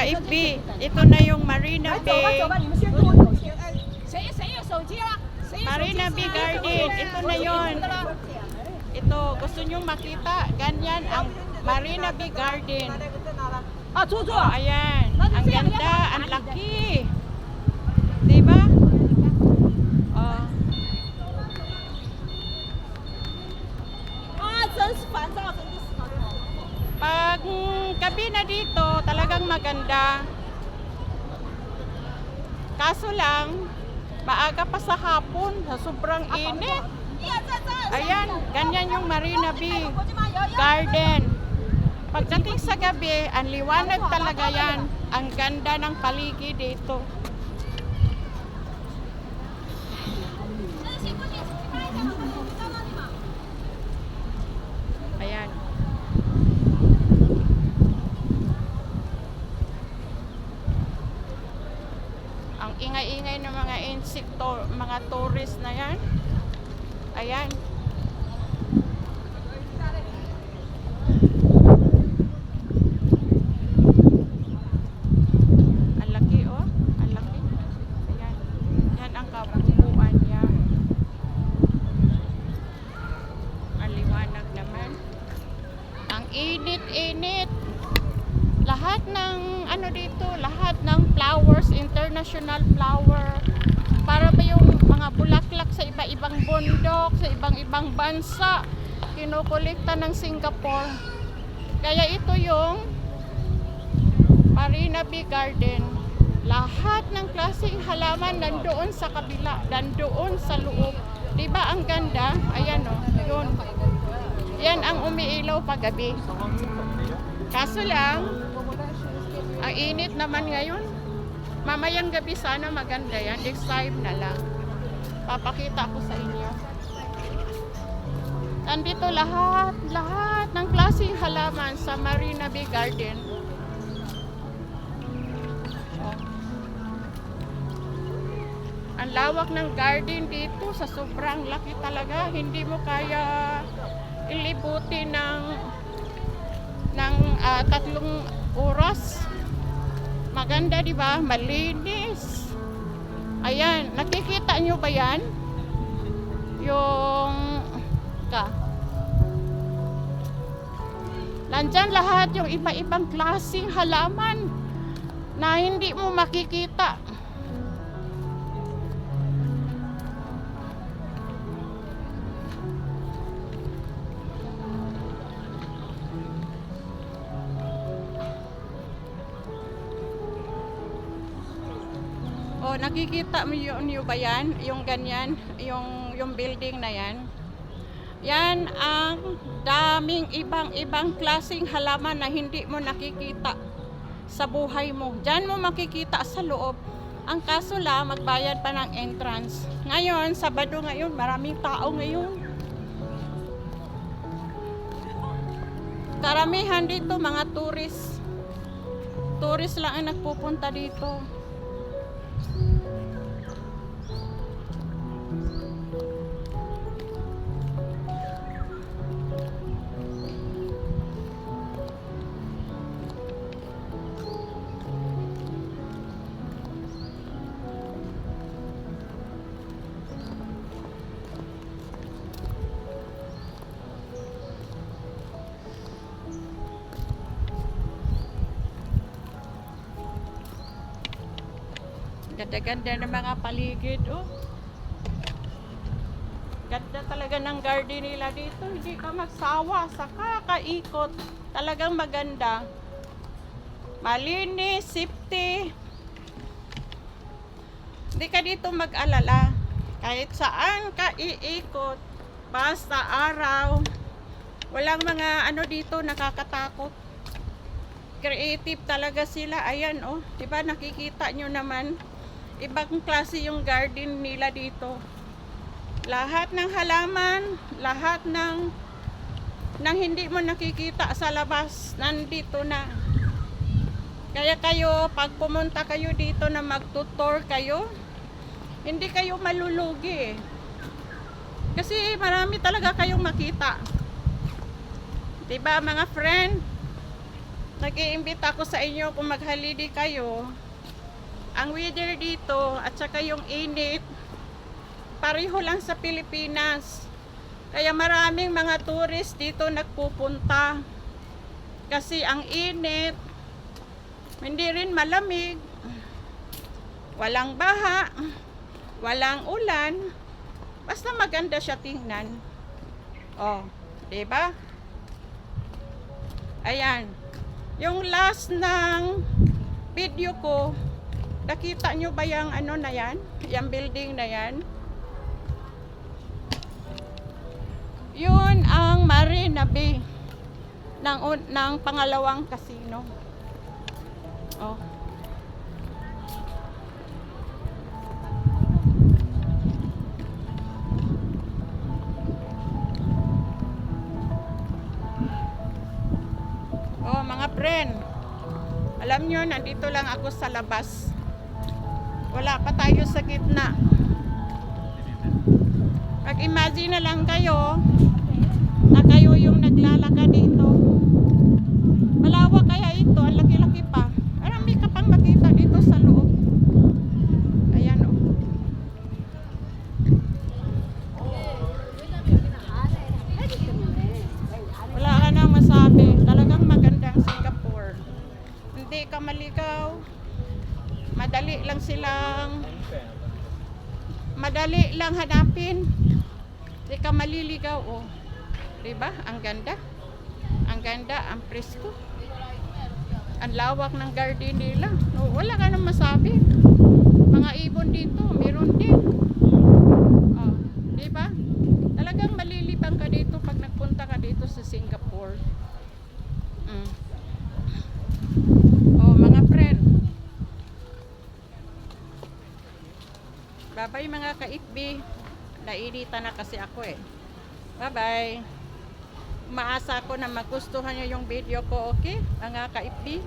ka-FB. Ito na yung Marina Bay. Marina Bay Garden. Ito na yon. Ito, gusto nyong makita. Ganyan ang Marina Bay Garden. Oh, ayan. Ang ganda, ang laki. Diba? Oh. Pag gabi na dito, talagang maganda. Kaso lang, maaga pa sa hapon, sa sobrang init. Ayan, ganyan yung Marina Bay Garden. Pagdating sa gabi, ang liwanag talaga yan. Ang ganda ng paligid dito. Ayan. Ang ingay-ingay ng mga insekto, mga tourist na yan. Ayan. Ang laki oh. Ang laki. Ayan. Yan ang kabuuan niya. Ang liwanag naman. Ang init-init. Lahat ng ano dito, lahat ng flowers, international flower. Para ba yung mga bulaklak sa iba-ibang bundok, sa ibang-ibang bansa, kinukolekta ng Singapore. Kaya ito yung Marina Bay Garden. Lahat ng klaseng halaman nandoon sa kabila, nandoon sa loob. Diba ang ganda? Ayan o, yun. Yan ang umiilaw paggabi. Kaso lang, ang init naman ngayon. Mamayang gabi sana maganda yan. Next time na lang. Papakita ko sa inyo. Nandito lahat ng klaseng halaman sa Marina Bay Garden. Oh. Ang lawak ng garden dito sa sobrang laki talaga. Hindi mo kaya ilibutin ng 3 oras. Maganda, di ba? Malinis. Ayan, nakikita nyo ba yan? Yung nandyan lahat yung iba-ibang klaseng halaman na hindi mo makikita. Oh, nakikita mo yun ba yan? Yung ganyan, yung building na yan. Yan ang daming ibang klaseng halaman na hindi mo nakikita sa buhay mo. Diyan mo makikita sa loob. Ang kaso lang, magbayad pa ng entrance. Ngayon, Sabado ngayon, maraming tao ngayon. Karamihan dito mga tourist. Tourist lang ang nagpupunta dito. Ganda-ganda ng mga paligid, oh. Ganda talaga ng garden nila dito. Hindi ka magsawa sa kakaikot. Talagang maganda. Malinis, safety. Hindi ka dito mag-alala. Kahit saan ka iikot, basta araw, walang mga ano dito nakakatakot. Creative talaga sila. Ayan, oh. Diba nakikita nyo naman? Ibang klase yung garden nila dito. Lahat ng halaman, lahat ng hindi mo nakikita sa labas, nandito na. Kaya kayo, pag pumunta kayo dito na magtutour kayo, hindi kayo malulugi. Kasi marami talaga kayong makita. Diba mga friend? nag-iimbita ako sa inyo kung mag-holiday kayo. Ang weather dito at saka yung init, pareho lang sa Pilipinas. Kaya maraming mga tourist dito nagpupunta. Kasi ang init, hindi rin malamig, walang baha, walang ulan, basta maganda siya tingnan. Oh, 'di ba? Ayan. Yung last ng video ko, nakita nyo ba yung ano na yan? Yung building na yan? Yun ang Marina Bay ng pangalawang casino. Oh. Oh, mga friend. Alam nyo, nandito lang ako sa labas. Wala pa tayo sa gitna. Mag-imagine na lang kayo na kayo yung naglalakad dito. Malawak kaya ito, ang laki-laki pa. Marami ka pang makita dito sa loob. Ayan o. Wala ka nang masabi. Talagang magandang Singapore. Hindi ka maligaw. Madali lang hanapin. Hindi ka maliligaw, oh. Diba? Ang ganda. Ang ganda, ang presko. Ang lawak ng garden nila. No, wala ka nang masabi. Mga ibon dito, meron din. Oh, diba? Talagang malilibang ka dito pag nagpunta ka dito sa Singapore. Oh, mga friend. Bye-bye mga ka-itbi. Nainitan na kasi ako eh. Bye-bye. Umaasa ako na magustuhan nyo yung video ko, okay? Mga ka-itbi.